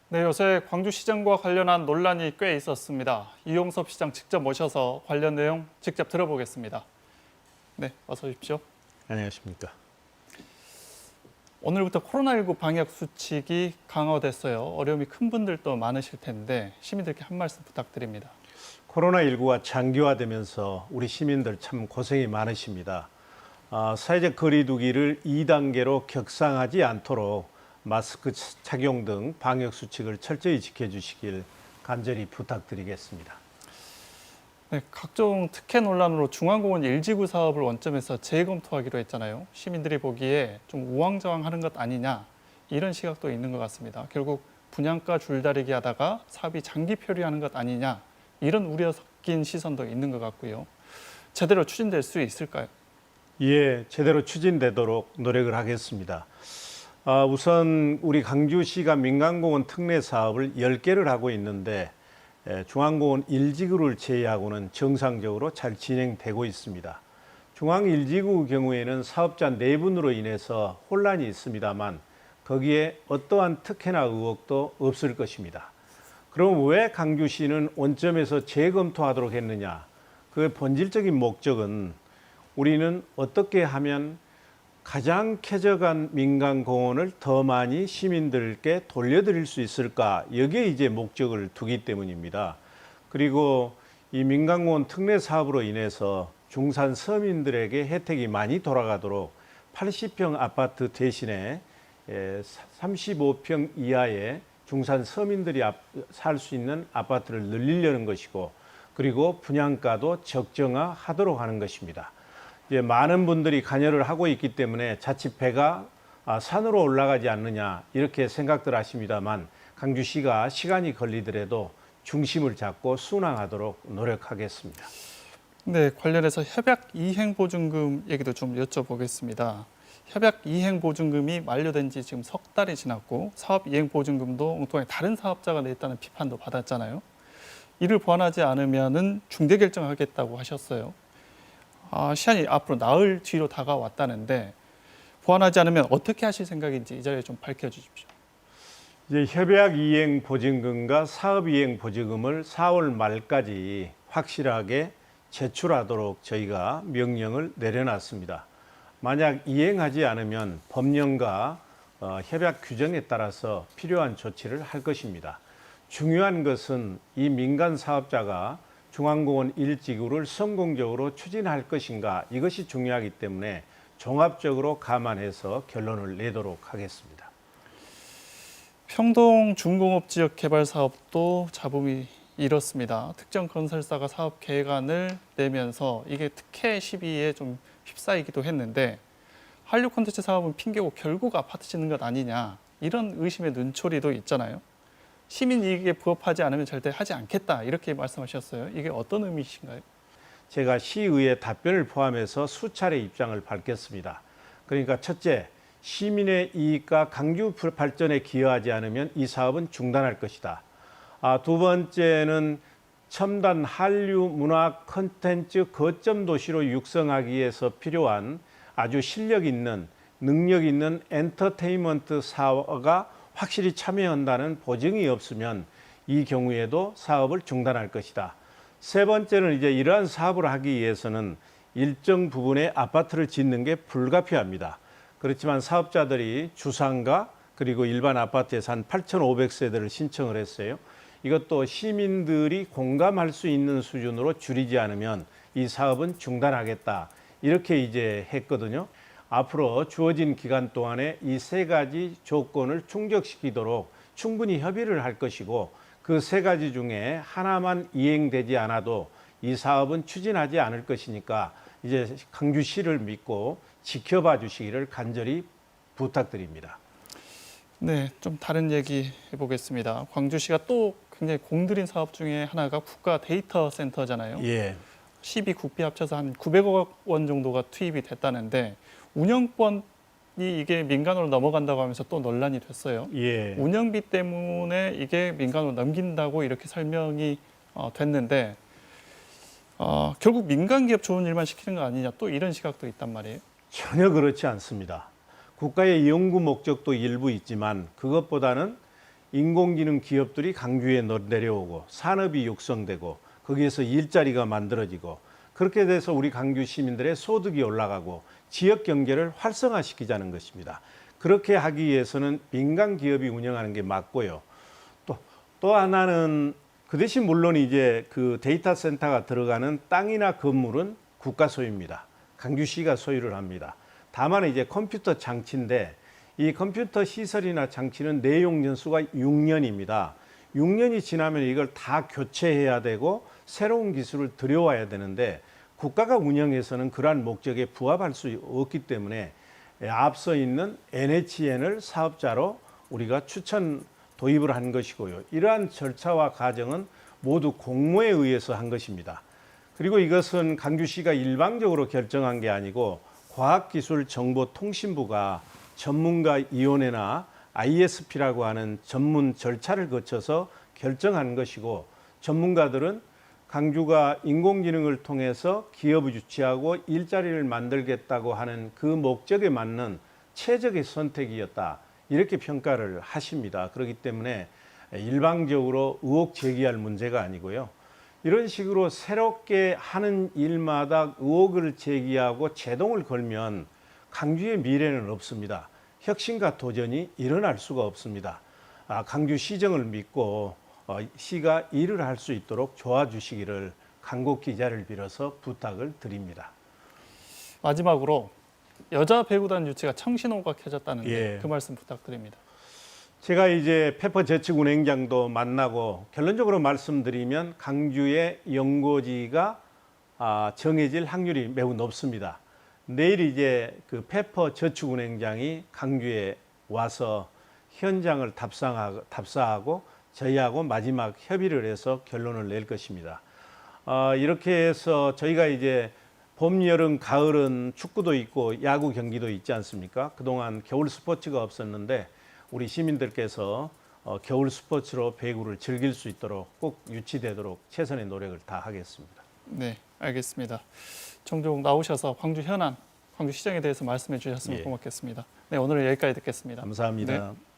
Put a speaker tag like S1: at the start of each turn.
S1: 네, 요새 광주시장과 관련한 논란이 꽤 있었습니다. 이용섭 시장 직접 모셔서 관련 내용 직접 들어보겠습니다. 네, 어서 오십시오.
S2: 안녕하십니까.
S1: 오늘부터 코로나19 방역 수칙이 강화됐어요. 어려움이 큰 분들도 많으실 텐데 시민들께 한 말씀 부탁드립니다.
S2: 코로나19가 장기화되면서 우리 시민들 참 고생이 많으십니다. 사회적 거리 두기를 2단계로 격상하지 않도록 마스크 착용 등 방역 수칙을 철저히 지켜주시길 간절히 부탁드리겠습니다.
S1: 네, 각종 특혜 논란으로 중앙공원 1지구 사업을 원점에서 재검토하기로 했잖아요. 시민들이 보기에 좀 우왕좌왕하는 것 아니냐 이런 시각도 있는 것 같습니다. 결국 분양가 줄다리기 하다가 사업이 장기 표류하는 것 아니냐 이런 우려 섞인 시선도 있는 것 같고요. 제대로 추진될 수 있을까요?
S2: 예, 제대로 추진되도록 노력을 하겠습니다. 우선 우리 강주시가 민간공원 특례 사업을 10개를 하고 있는데 중앙공원 1지구를 제외하고는 정상적으로 잘 진행되고 있습니다. 중앙 1지구 경우에는 사업자 4분으로 인해서 혼란이 있습니다만 거기에 어떠한 특혜나 의혹도 없을 것입니다. 그럼 왜 강주시는 원점에서 재검토하도록 했느냐? 그 본질적인 목적은 우리는 어떻게 하면 가장 쾌적한 민간공원을 더 많이 시민들께 돌려드릴 수 있을까? 여기에 이제 목적을 두기 때문입니다. 그리고 이 민간공원 특례 사업으로 인해서 중산 서민들에게 혜택이 많이 돌아가도록 80평 아파트 대신에 35평 이하의 중산 서민들이 살 수 있는 아파트를 늘리려는 것이고, 그리고 분양가도 적정화하도록 하는 것입니다. 이제 많은 분들이 관여를 하고 있기 때문에 자칫 배가 산으로 올라가지 않느냐 이렇게 생각들 하십니다만 강주시가 시간이 걸리더라도 중심을 잡고 순항하도록 노력하겠습니다.
S1: 네, 관련해서 협약 이행 보증금 얘기도 좀 여쭤보겠습니다. 협약 이행 보증금이 만료된 지 지금 석 달이 지났고 사업 이행 보증금도 엉뚱하게 다른 사업자가 냈다는 비판도 받았잖아요. 이를 보완하지 않으면은 중대 결정하겠다고 하셨어요. 시한이 앞으로 나흘 뒤로 다가왔다는데 보완하지 않으면 어떻게 하실 생각인지 이 자리에 좀 밝혀주십시오.
S2: 이제 협약 이행 보증금과 사업 이행 보증금을 4월 말까지 확실하게 제출하도록 저희가 명령을 내려놨습니다. 만약 이행하지 않으면 법령과 협약 규정에 따라서 필요한 조치를 할 것입니다. 중요한 것은 이 민간 사업자가 중앙공원 1지구를 성공적으로 추진할 것인가, 이것이 중요하기 때문에 종합적으로 감안해서 결론을 내도록 하겠습니다.
S1: 평동 중공업 지역 개발 사업도 잡음이 이렇습니다. 특정 건설사가 사업 계획안을 내면서 이게 특혜 시비에 좀 휩싸이기도 했는데 한류 콘텐츠 사업은 핑계고 결국 아파트 짓는 것 아니냐 이런 의심의 눈초리도 있잖아요. 시민 이익에 부합하지 않으면 절대 하지 않겠다 이렇게 말씀하셨어요. 이게 어떤 의미이신가요?
S2: 제가 시의회 답변을 포함해서 수차례 입장을 밝혔습니다. 그러니까 첫째, 시민의 이익과 강주 발전에 기여하지 않으면 이 사업은 중단할 것이다. 두 번째는 첨단 한류 문화 콘텐츠 거점 도시로 육성하기 위해서 필요한 아주 실력 있는, 능력 있는 엔터테인먼트 사업가 확실히 참여한다는 보증이 없으면 이 경우에도 사업을 중단할 것이다. 세 번째는 이제 이러한 사업을 하기 위해서는 일정 부분의 아파트를 짓는 게 불가피합니다. 그렇지만 사업자들이 주상가 그리고 일반 아파트에서 한 8,500세대를 신청을 했어요. 이것도 시민들이 공감할 수 있는 수준으로 줄이지 않으면 이 사업은 중단하겠다. 이렇게 이제 했거든요. 앞으로 주어진 기간 동안에 이 세 가지 조건을 충족시키도록 충분히 협의를 할 것이고, 그 세 가지 중에 하나만 이행되지 않아도 이 사업은 추진하지 않을 것이니까 이제 강주시를 믿고 지켜봐 주시기를 간절히 부탁드립니다.
S1: 네, 좀 다른 얘기 해보겠습니다. 광주시가 또 굉장히 공들인 사업 중에 하나가 국가 데이터 센터잖아요.
S2: 예.
S1: 시비 국비 합쳐서 한 900억 원 정도가 투입이 됐다는데 운영권이 이게 민간으로 넘어간다고 하면서 또 논란이 됐어요.
S2: 예.
S1: 운영비 때문에 이게 민간으로 넘긴다고 이렇게 설명이 됐는데 결국 민간 기업 좋은 일만 시키는 거 아니냐 또 이런 시각도 있단 말이에요.
S2: 전혀 그렇지 않습니다. 국가의 연구 목적도 일부 있지만 그것보다는 인공지능 기업들이 강주에 내려오고 산업이 육성되고 거기에서 일자리가 만들어지고 그렇게 돼서 우리 강주 시민들의 소득이 올라가고 지역 경제를 활성화시키자는 것입니다. 그렇게 하기 위해서는 민간 기업이 운영하는 게 맞고요. 또 하나는 그 대신 물론 이제 그 데이터 센터가 들어가는 땅이나 건물은 국가 소유입니다. 강주시가 소유를 합니다. 다만 이제 컴퓨터 장치인데 이 컴퓨터 시설이나 장치는 내용 연수가 6년입니다. 6년이 지나면 이걸 다 교체해야 되고 새로운 기술을 들여와야 되는데 국가가 운영해서는 그러한 목적에 부합할 수 없기 때문에 앞서 있는 NHN을 사업자로 우리가 추천 도입을 한 것이고요. 이러한 절차와 과정은 모두 공모에 의해서 한 것입니다. 그리고 이것은 강주시가 일방적으로 결정한 게 아니고 과학기술정보통신부가 전문가위원회나 ISP라고 하는 전문 절차를 거쳐서 결정한 것이고 전문가들은 강주가 인공지능을 통해서 기업을 유치하고 일자리를 만들겠다고 하는 그 목적에 맞는 최적의 선택이었다. 이렇게 평가를 하십니다. 그렇기 때문에 일방적으로 의혹 제기할 문제가 아니고요. 이런 식으로 새롭게 하는 일마다 의혹을 제기하고 제동을 걸면 강주의 미래는 없습니다. 혁신과 도전이 일어날 수가 없습니다. 강주 시정을 믿고 시가 일을 할 수 있도록 도와주시기를 간곡히 자리를 빌어서 부탁을 드립니다.
S1: 마지막으로 여자 배구단 유치가 청신호가 켜졌다는데
S2: 예.
S1: 그 말씀 부탁드립니다.
S2: 제가 이제 페퍼저축은행장도 만나고 결론적으로 말씀드리면 강주의 연고지가 정해질 확률이 매우 높습니다. 내일 이제 그 페퍼저축은행장이 강주에 와서 현장을 답사하고 저희하고 마지막 협의를 해서 결론을 낼 것입니다. 이렇게 해서 저희가 이제 봄, 여름, 가을은 축구도 있고 야구 경기도 있지 않습니까? 그동안 겨울 스포츠가 없었는데 우리 시민들께서 겨울 스포츠로 배구를 즐길 수 있도록 꼭 유치되도록 최선의 노력을 다하겠습니다.
S1: 네, 알겠습니다. 종종 나오셔서 광주 현안, 광주 시장에 대해서 말씀해 주셨으면
S2: 예.
S1: 고맙겠습니다. 네, 오늘은 여기까지 듣겠습니다.
S2: 감사합니다.
S1: 네.